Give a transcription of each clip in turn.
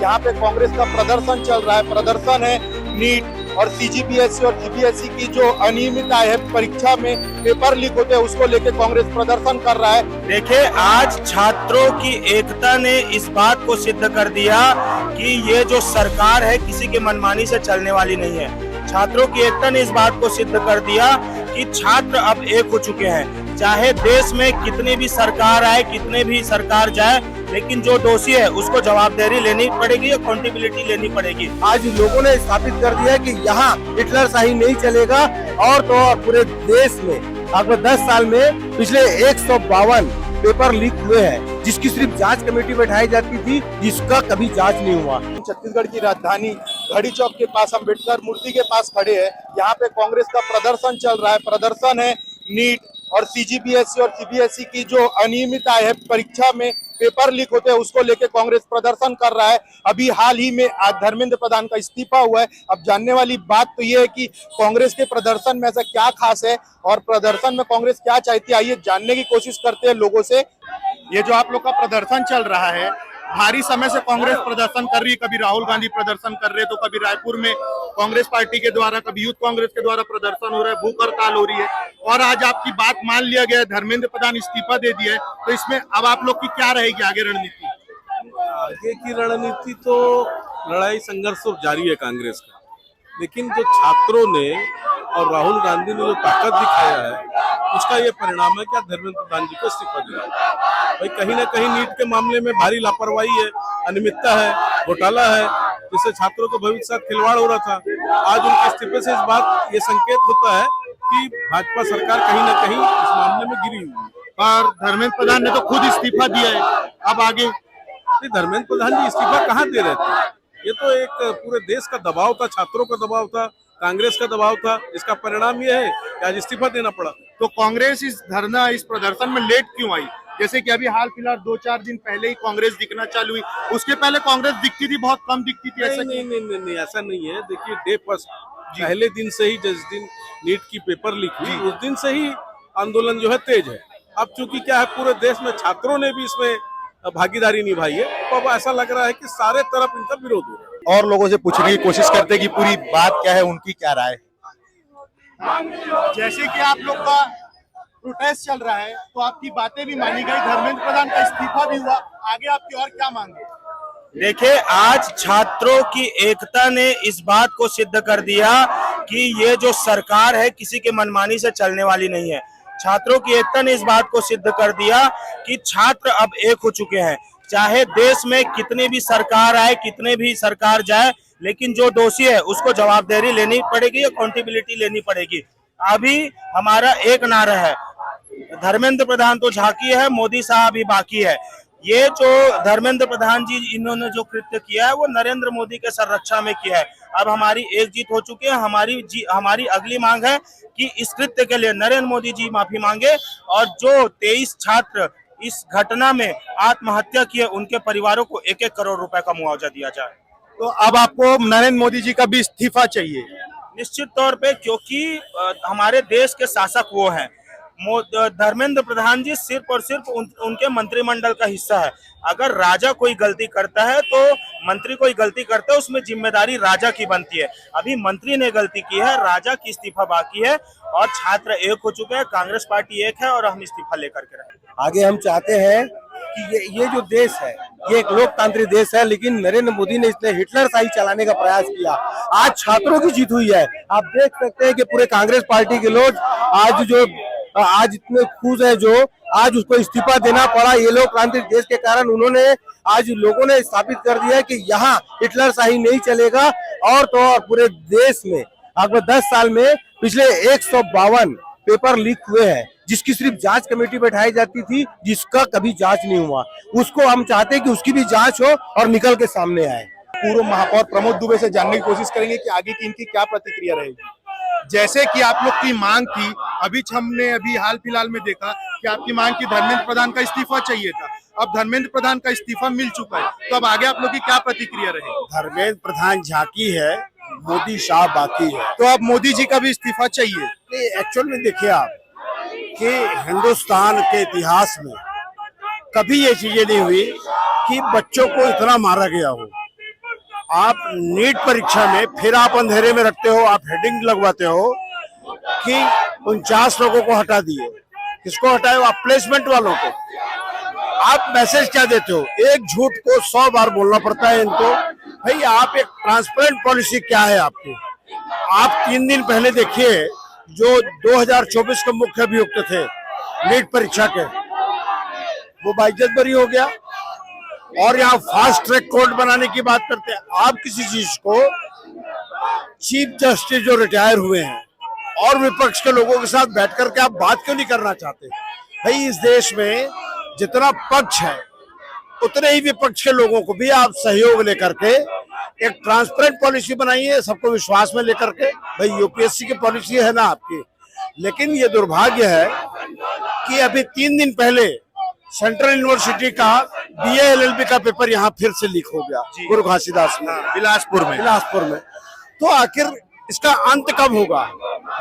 यहाँ पे कांग्रेस का प्रदर्शन चल रहा है। प्रदर्शन है नीट और सीजीपीएससी और सीबीएसई की जो अनियमितता है परीक्षा में पेपर लीक होते हैं उसको लेके कांग्रेस प्रदर्शन कर रहा है। देखिए, आज छात्रों की एकता ने इस बात को सिद्ध कर दिया कि ये जो सरकार है किसी के मनमानी से चलने वाली नहीं है। छात्रों की एकता ने इस बात को सिद्ध कर दिया कि छात्र अब एक हो चुके हैं। चाहे देश में कितनी भी सरकार आए, कितने भी सरकार जाए, लेकिन जो दोषी है उसको जवाबदेही लेनी पड़ेगी, अकाउंटेबिलिटी लेनी पड़ेगी। आज लोगों ने स्थापित कर दिया कि यहाँ हिटलरशाही नहीं चलेगा। और तो और पूरे देश में अगले 10 साल में पिछले 152 पेपर लीक हुए हैं, जिसकी सिर्फ जांच कमेटी बैठाई जाती थी, जिसका कभी जांच नहीं हुआ। छत्तीसगढ़ की राजधानी घड़ी चौक के पास अम्बेडकर मूर्ति के पास खड़े हैं। यहाँ पे कांग्रेस का प्रदर्शन चल रहा है। प्रदर्शन है नीट और सीजीपीएससी और सीबीएसई की जो अनियमितता है परीक्षा में पेपर लीक होते हैं उसको लेके कांग्रेस प्रदर्शन कर रहा है। अभी हाल ही में आज धर्मेंद्र प्रधान का इस्तीफा हुआ है। अब जानने वाली बात तो ये है कि कांग्रेस के प्रदर्शन में ऐसा क्या खास है और प्रदर्शन में कांग्रेस क्या चाहती है, आइए जानने की कोशिश करते हैं लोगों से। ये जो आप लोग का प्रदर्शन चल रहा है, भारी समय से कांग्रेस प्रदर्शन कर रही है। कभी राहुल गांधी प्रदर्शन कर रहे हैं तो कभी रायपुर में कांग्रेस पार्टी के द्वारा, कभी यूथ कांग्रेस के द्वारा प्रदर्शन हो रहा है, भूख हड़ताल हो रही है और आज आपकी बात मान लिया गया है, धर्मेंद्र प्रधान इस्तीफा दे दिया है। तो इसमें अब आप लोग की क्या रहेगी आगे रणनीति? आगे की रणनीति तो लड़ाई संघर्ष तो जारी है कांग्रेस का, लेकिन जो छात्रों ने और राहुल गांधी ने जो ताकत दिखाया है उसका ये परिणाम है कि धर्मेंद्र प्रधान जी को इस्तीफा दिया। भाई कहीं ना कहीं नीट के मामले में भारी लापरवाही है, अनियमितता है, घोटाला है, जिससे छात्रों के भविष्य के साथ खिलवाड़ हो रहा था। आज उनके इस्तीफे से इस बात ये संकेत होता है कि भाजपा सरकार कहीं ना कहीं इस मामले में गिरी हुई है। और धर्मेंद्र प्रधान ने तो खुद इस्तीफा दिया है, अब आगे धर्मेंद्र प्रधान जी इस्तीफा कहाँ दे रहे थे? ये तो एक पूरे देश का दबाव था, छात्रों का दबाव था, कांग्रेस का दबाव था। इसका परिणाम ये है कि आज इस्तीफा देना पड़ा। तो कांग्रेस इस धरना, इस प्रदर्शन में लेट क्यों आई? जैसे कि अभी हाल फिलहाल 2-4 दिन पहले ही कांग्रेस दिखना चालू हुई, उसके पहले कांग्रेस दिखती थी, बहुत कम दिखती थी। ऐसा नहीं, ऐसा नहीं है। देखिए, डे फर्स्ट पहले दिन से ही, जिस दिन नीट की पेपर लीक हुई उस दिन से ही आंदोलन जो है तेज है। अब चूंकि क्या है, पूरे देश में छात्रों ने भी इसमें भागीदारी निभाई है, तो अब ऐसा लग रहा है कि सारे तरफ इनका विरोध हो रहा है। और लोगों से पूछने की कोशिश करते हैं कि पूरी बात क्या है, उनकी क्या राय। जैसे कि आप लोग का प्रोटेस्ट चल रहा है तो आपकी बातें भी मानी गई, धर्मेंद्र प्रधान का इस्तीफा भी हुआ, आगे आपकी और क्या मांगे? देखिए, आज छात्रों की एकता ने इस बात को सिद्ध कर दिया कि ये जो सरकार है किसी के मनमानी से चलने वाली नहीं है। छात्रों की एकता ने इस बात को सिद्ध कर दिया कि छात्र अब एक हो चुके हैं। चाहे देश में कितनी भी सरकार आए, कितने भी सरकार जाए, लेकिन जो दोषी है उसको जवाबदेही लेनी पड़ेगी, अकाउंटेबिलिटी लेनी पड़ेगी। अभी हमारा एक नारा है, धर्मेंद्र प्रधान तो झांकी है, मोदी साहब भी बाकी है। ये जो धर्मेंद्र प्रधान जी इन्होंने जो कृत्य किया है वो नरेंद्र मोदी के संरक्षा में किया है। अब हमारी एक जीत हो चुकी है। हमारी अगली मांग है कि इस कृत्य के लिए नरेंद्र मोदी जी माफी मांगे और जो 23 छात्र इस घटना में आत्महत्या किए उनके परिवारों को 1-1 करोड़ रुपए का मुआवजा दिया जाए। तो अब आपको नरेंद्र मोदी जी का भी इस्तीफा चाहिए? निश्चित तौर पे, क्योंकि हमारे देश के शासक वो हैं। धर्मेंद्र प्रधान जी सिर्फ और सिर्फ उनके मंत्रिमंडल का हिस्सा है। अगर राजा कोई गलती करता है तो मंत्री कोई गलती करता है, उसमें जिम्मेदारी राजा की बनती है। अभी मंत्री ने गलती की है, राजा की इस्तीफा बाकी है और छात्र एक हो चुके हैं, कांग्रेस पार्टी एक है और हम इस्तीफा लेकर के रहेंगे। आगे हम चाहते हैं कि ये जो देश है ये एक लोकतांत्रिक देश है, लेकिन नरेंद्र मोदी ने इसने हिटलरशाही चलाने का प्रयास किया। आज छात्रों की जीत हुई है। आप देख सकते हैं कि पूरे कांग्रेस पार्टी के लोग आज इतने खुश है, जो आज उसको इस्तीफा देना पड़ा। ये लोकतांत्रिक देश के कारण उन्होंने आज लोगों ने स्थापित कर दिया कि यहाँ हिटलरशाही नहीं चलेगा। और तो और पूरे देश में अगले 10 साल में पिछले 152 पेपर लीक हुए हैं, जिसकी सिर्फ जांच कमेटी बैठाई जाती थी, जिसका कभी जांच नहीं हुआ। उसको हम चाहते हैं कि उसकी भी जांच हो और निकल के सामने आए। पूर्व महापौर प्रमोद दुबे से जानने की कोशिश करेंगे कि आगे की इनकी क्या प्रतिक्रिया रहेगी। जैसे कि आप लोग की मांग थी, हमने हाल फिलहाल में देखा कि आपकी मांग की धर्मेंद्र प्रधान का इस्तीफा चाहिए था। अब धर्मेंद्र प्रधान का इस्तीफा मिल चुका है, तो अब आगे आप लोग की क्या प्रतिक्रिया रहेगी? धर्मेंद्र प्रधान झांकी है, मोदी शाह बाकी है। तो अब मोदी जी का भी इस्तीफा चाहिए? एक्चुअल में देखिए आप कि हिंदुस्तान के इतिहास में कभी ये चीजें नहीं हुई कि बच्चों को इतना मारा गया हो। आप नीट परीक्षा में फिर आप अंधेरे में रखते हो, आप हेडिंग लगवाते हो कि 49 लोगों को हटा दिए। किसको हटाए? आप प्लेसमेंट वालों को। आप मैसेज क्या देते हो? एक झूठ को 100 बार बोलना पड़ता है इनको। भाई आप एक ट्रांसपेरेंट पॉलिसी क्या है आपकी? आप 3 दिन पहले देखिए, जो 2024 के मुख्य अभियुक्त थे नीट परीक्षा के, वो बाइज्जत बरी हो गया। और यहाँ फास्ट ट्रैक कोर्ट बनाने की बात करते हैं। आप किसी चीज को, चीफ जस्टिस जो रिटायर हुए हैं और विपक्ष के लोगों के साथ बैठ करके आप बात क्यों नहीं करना चाहते? भाई इस देश में जितना पक्ष है उतने ही विपक्ष के लोगों को भी आप सहयोग लेकर के एक ट्रांसपेरेंट पॉलिसी बनाइए, सबको विश्वास में लेकर के। भाई यूपीएससी की पॉलिसी है ना आपकी, लेकिन ये दुर्भाग्य है कि अभी 3 दिन पहले सेंट्रल यूनिवर्सिटी का बीए एलएलबी का पेपर यहाँ फिर से लीक हो गया गुरु घासीदास में, बिलासपुर में। तो आखिर इसका अंत कब होगा?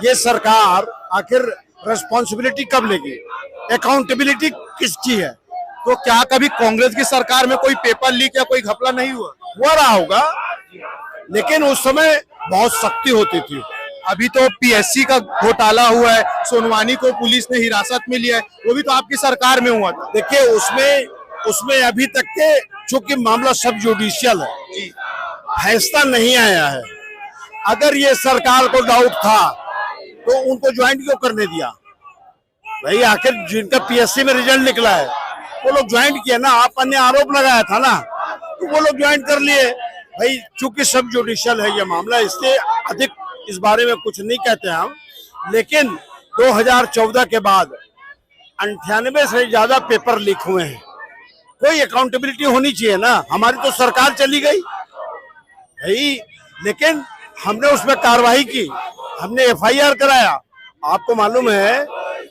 ये सरकार आखिर रिस्पॉन्सिबिलिटी कब लेगी? अकाउंटेबिलिटी किसकी है? तो क्या कभी कांग्रेस की सरकार में कोई पेपर लीक या कोई घपला नहीं हुआ? हुआ रहा होगा, लेकिन उस समय बहुत सख्ती होती थी। अभी तो पीएससी का घोटाला हुआ है, सोनवानी को पुलिस ने हिरासत में लिया है, वो भी तो आपकी सरकार में हुआ था। देखिए उसमें अभी तक के चूंकि मामला सब जुडिशियल है, फैसला नहीं आया है। अगर ये सरकार को डाउट था तो उनको ज्वाइन क्यों करने दिया? भाई आखिर जिनका पीएससी में रिजल्ट निकला है वो लोग ज्वाइन किया ना, आपने आरोप लगाया था ना, तो वो लोग ज्वाइन कर लिए। भाई चूंकि सब जुडिशियल है ये मामला, इसलिए अधिक इस बारे में कुछ नहीं कहते हम। लेकिन 2014 के बाद 98 से ज्यादा पेपर लीक हुए हैं। कोई अकाउंटेबिलिटी होनी चाहिए ना। हमारी तो सरकार चली गई भाई, लेकिन हमने उसमें कार्रवाई की, हमने एफआईआर कराया। आपको मालूम है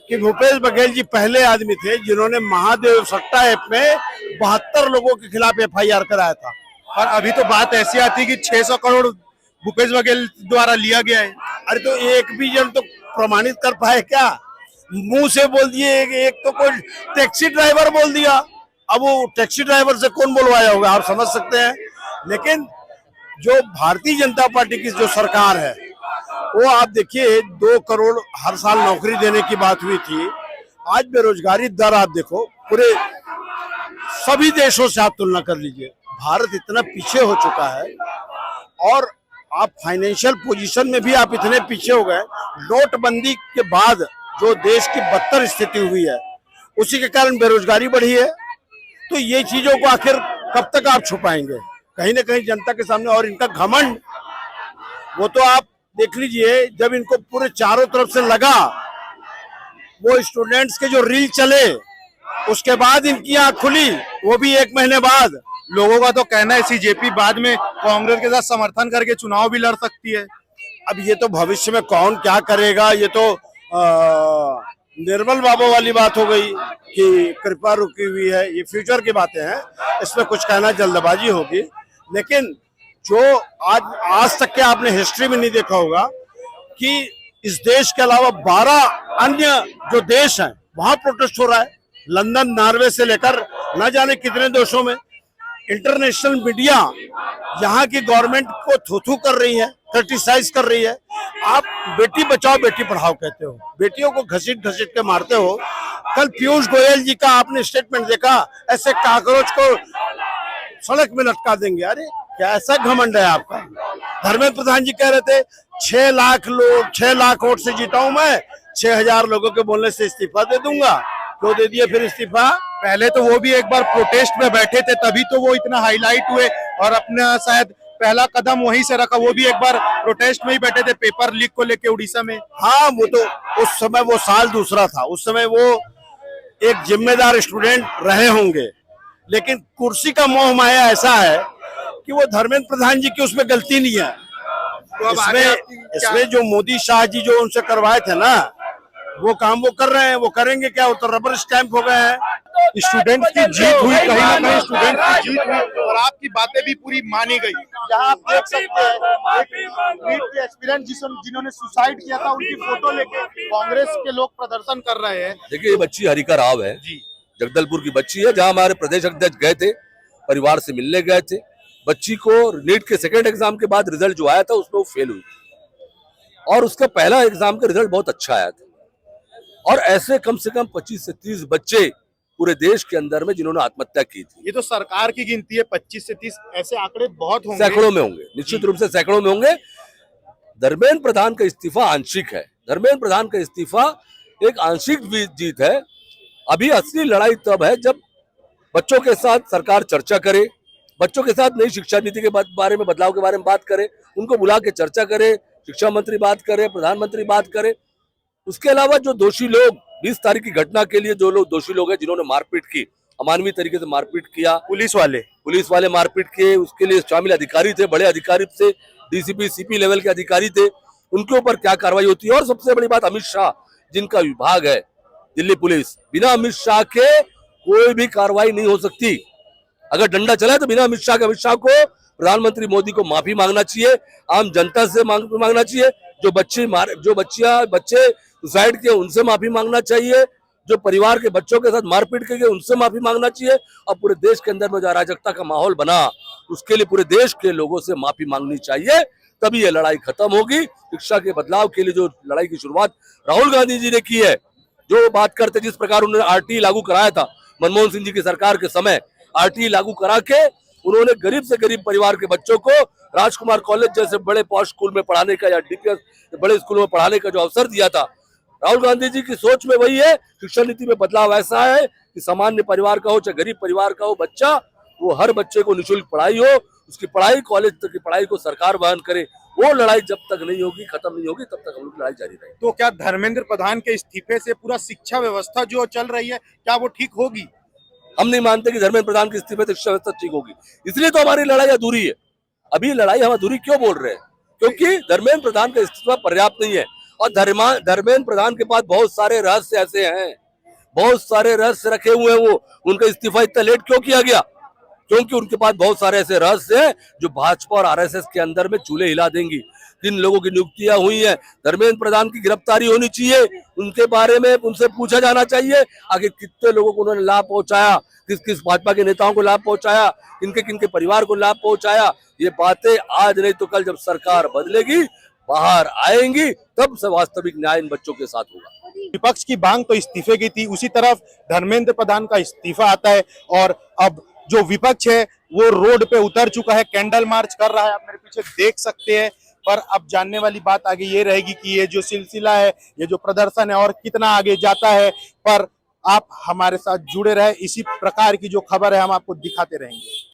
कि भूपेश बघेल जी पहले आदमी थे जिन्होंने महादेव सट्टा ऐप में 72 लोगों के खिलाफ एफआईआर कराया था। और अभी तो बात ऐसी आती है कि 600 करोड़ भूपेश बघेल द्वारा लिया गया है। अरे तो एक भी जन तो प्रमाणित कर पाए क्या? मुंह से बोल दिए, एक तो कोई टैक्सी ड्राइवर बोल दिया। अब वो टैक्सी ड्राइवर से कौन बोलवाया होगा, आप समझ सकते हैं। लेकिन जो भारतीय जनता पार्टी की जो सरकार है वो आप देखिए 2 करोड़ हर साल नौकरी देने की बात हुई थी। आज बेरोजगारी दर आप देखो, पूरे सभी देशों से आप तुलना कर लीजिए, भारत इतना पीछे हो चुका है। और आप फाइनेंशियल पोजीशन में भी आप इतने पीछे हो गए। नोटबंदी के बाद जो देश की बदतर स्थिति हुई है उसी के कारण बेरोजगारी बढ़ी है। तो ये चीजों को आखिर कब तक आप छुपाएंगे? कहीं ना कहीं जनता के सामने। और इनका घमंड वो तो आप देख लीजिए, जब इनको पूरे चारों तरफ से लगा, वो स्टूडेंट्स के जो रील चले उसके बाद इनकी आंख खुली, वो भी 1 महीने बाद। लोगों का तो कहना है सीजेपी बाद में कांग्रेस के साथ समर्थन करके चुनाव भी लड़ सकती है। अब ये तो भविष्य में कौन क्या करेगा, ये तो निर्मल बाबू वाली बात हो गई कि कृपा रुकी हुई है। ये फ्यूचर की बातें हैं, इसमें कुछ कहना जल्दबाजी होगी। लेकिन जो आज तक के आपने हिस्ट्री में नहीं देखा होगा कि इस देश के अलावा 12 अन्य जो देश हैं वहां प्रोटेस्ट हो रहा है। लंदन, नॉर्वे से लेकर न जाने कितने देशों में इंटरनेशनल मीडिया यहाँ की गवर्नमेंट को थू कर रही है, क्रिटिसाइज कर रही है। आप बेटी बचाओ बेटी पढ़ाओ कहते हो, बेटियों को घसीट के मारते हो। कल पीयूष गोयल जी का आपने स्टेटमेंट देखा, ऐसे काकरोच को सड़क में लटका देंगे। अरे क्या ऐसा घमंड है आपका? धर्मेंद्र प्रधान जी कह रहे थे 6 लाख वोट से जीता हूं मैं, 6000 लोगों के बोलने से इस्तीफा दे दूंगा। तो दे दिए फिर इस्तीफा। पहले तो वो भी एक बार प्रोटेस्ट में बैठे थे, तभी तो वो इतना हाईलाइट हुए और अपना शायद पहला कदम वहीं से रखा। वो भी एक बार प्रोटेस्ट में ही बैठे थे पेपर लीक को लेके उड़ीसा में। हाँ, वो तो उस समय वो साल दूसरा था, उस समय वो एक जिम्मेदार स्टूडेंट रहे होंगे। लेकिन कुर्सी का मोह माया ऐसा है कि वो धर्मेंद्र प्रधान जी की उसमें गलती नहीं है। तो इसमें जो मोदी शाह जी जो उनसे करवाए थे ना, वो काम वो कर रहे हैं, वो करेंगे क्या? वो तो रबर स्टैंप हो गए हैं। स्टूडेंट की जीत हुई, कहीं ना कहीं स्टूडेंट की जीत हुई और आपकी बातें भी पूरी मानी गई। यहाँ आप देख सकते हैं एक नीट के एस्पिरेंट जिन्होंने सुसाइड किया था, उनकी फोटो लेके कांग्रेस के लोग प्रदर्शन कर रहे हैं। देखिए, ये बच्ची हरिका राव है, जगदलपुर की बच्ची है, जहां हमारे प्रदेश अध्यक्ष गए थे, परिवार से मिलने गए थे। बच्ची को नीट के सेकेंड एग्जाम के बाद रिजल्ट जो आया था उसमें वो फेल हुई और उसका पहला एग्जाम का रिजल्ट बहुत अच्छा आया था। और ऐसे कम से कम 25 से 30 बच्चे पूरे देश के अंदर में जिन्होंने आत्महत्या की थी। ये तो सरकार की गिनती है, 25 से 30 ऐसे आंकड़े बहुत होंगे, सैकड़ों में होंगे, निश्चित रूप से सैकड़ों में होंगे। धर्मेंद्र प्रधान का इस्तीफा आंशिक है, धर्मेंद्र प्रधान का इस्तीफा एक आंशिक जीत है। अभी असली लड़ाई तब है जब बच्चों के साथ सरकार चर्चा करे, बच्चों के साथ नई शिक्षा नीति के बारे में, बदलाव के बारे में बात करे, उनको बुला के चर्चा करे, शिक्षा मंत्री बात करे, प्रधानमंत्री बात करे। उसके अलावा जो दोषी लोग 20 तारीख की घटना के लिए जो लोग दोषी लोग हैं जिन्होंने मारपीट की, अमानवीय तरीके से मारपीट किया, पुलिस वाले मारपीट किए, उसके लिए शामिल अधिकारी थे, बड़े अधिकारी से डीसीपी सीपी लेवल के अधिकारी थे, उनके ऊपर क्या कार्रवाई होती है। और सबसे बड़ी बात, अमित शाह जिनका विभाग है दिल्ली पुलिस, बिना अमित शाह के कोई भी कार्रवाई नहीं हो सकती। अगर डंडा चला है तो बिना अमित शाह को प्रधानमंत्री मोदी को माफी मांगना चाहिए, आम जनता से मांगना चाहिए। जो बच्चे सुसाइड किए उनसे माफी मांगना चाहिए, जो परिवार के बच्चों के साथ मारपीट किए उनसे माफी मांगना चाहिए। और पूरे देश के अंदर में जो अराजकता का माहौल बना उसके लिए पूरे देश के लोगों से माफी मांगनी चाहिए, तभी ये लड़ाई खत्म होगी। शिक्षा के बदलाव के लिए जो लड़ाई की शुरुआत राहुल गांधी जी ने की है, जो बात करते जिस प्रकार उन्होंने आरटीई लागू कराया था मनमोहन सिंह जी की सरकार के समय, आरटीई लागू करा के उन्होंने गरीब से गरीब परिवार के बच्चों को राजकुमार कॉलेज जैसे बड़े पॉश स्कूल में पढ़ाने का या डीपीएस बड़े स्कूलों में पढ़ाने का जो अवसर दिया था, राहुल गांधी जी की सोच में वही है। शिक्षा नीति में बदलाव ऐसा है कि सामान्य परिवार का हो चाहे गरीब परिवार का हो बच्चा, वो हर बच्चे को निःशुल्क पढ़ाई हो, उसकी पढ़ाई कॉलेज तक की पढ़ाई को सरकार वहन करे। वो लड़ाई जब तक नहीं होगी, खत्म नहीं होगी, तब तक हम लोग लड़ाई जारी रहेगी। तो क्या धर्मेंद्र प्रधान के इस्तीफे से पूरा शिक्षा व्यवस्था जो चल रही है क्या वो ठीक होगी? हम नहीं मानते कि धर्मेंद्र प्रधान के इस्तीफे से शिक्षा व्यवस्था ठीक होगी, इसलिए तो हमारी लड़ाई अधूरी है। अभी लड़ाई हम अधूरी क्यों बोल रहे हैं? क्योंकि धर्मेंद्र प्रधान का इस्तीफा पर्याप्त नहीं है। और धर्मेंद्र प्रधान के पास बहुत सारे रहस्य ऐसे हैं, बहुत सारे रहस्य रखे हुए हैं। वो उनका इस्तीफा इतना लेट क्यों किया गया? क्योंकि उनके पास बहुत सारे ऐसे रहस्य हैं जो भाजपा और आरएसएस के अंदर में चूल्हे हिला देंगी। जिन लोगों की नियुक्तियां हुई हैं, धर्मेंद्र प्रधान की गिरफ्तारी होनी चाहिए, उनके बारे में उनसे पूछा जाना चाहिए आखिर कितने लोगों को उन्होंने लाभ पहुंचाया, किस किस भाजपा के नेताओं को लाभ पहुंचाया, किनके किनके परिवार को लाभ पहुंचाया। ये बातें आज नहीं तो कल जब सरकार बदलेगी, बाहर आएंगी, तब से वास्तविक न्याय इन बच्चों के साथ होगा। विपक्ष की मांग तो इस्तीफे की थी, उसी तरफ धर्मेंद्र प्रधान का इस्तीफा आता है और अब जो विपक्ष है वो रोड पे उतर चुका है, कैंडल मार्च कर रहा है, आप मेरे पीछे देख सकते हैं। पर अब जानने वाली बात आगे ये रहेगी कि ये जो सिलसिला है, ये जो प्रदर्शन है और कितना आगे जाता है। पर आप हमारे साथ जुड़े रहे, इसी प्रकार की जो खबर है हम आपको दिखाते रहेंगे।